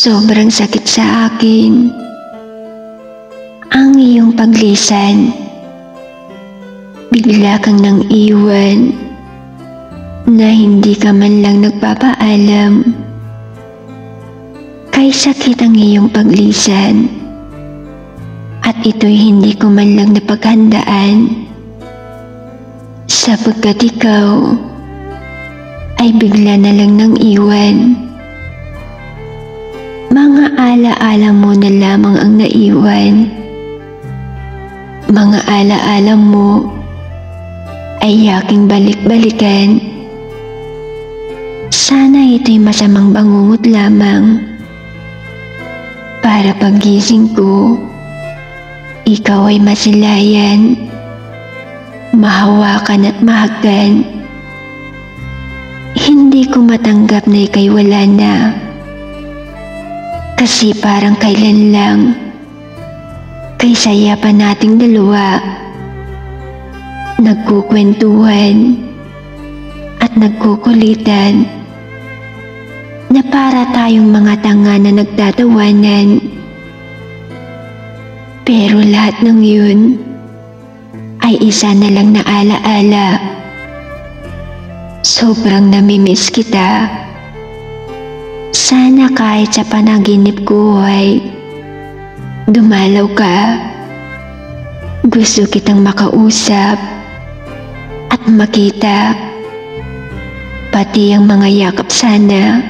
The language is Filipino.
Sobrang sakit sa akin ang iyong paglisan. Bigla kang nang iwan na hindi ka man lang nagpapaalam. Kay sakit ang iyong paglisan at ito'y hindi ko man lang napaghandaan, sapagkat ikaw ay bigla na lang nang iwan. Mga alaala mo na lamang ang naiwan. Mga alaala mo ay aking balik-balikan. Sana ito'y masamang bangungot lamang para paggising ko, ikaw ay masilayan, mahawakan at mahagkan. Hindi ko matanggap na ika'y wala na. Kasi parang kailan lang, kay saya pa nating dalawa, nagkukwentuhan at nagkukulitan, na para tayong mga tanga na nagtatawanan. Pero lahat ng yun ay isa na lang na alaala. Sobrang namimiss kita. Sana kahit sa panaginip ko ay dumalaw ka. Gusto kitang makausap at makita. Pati ang mga yakap sana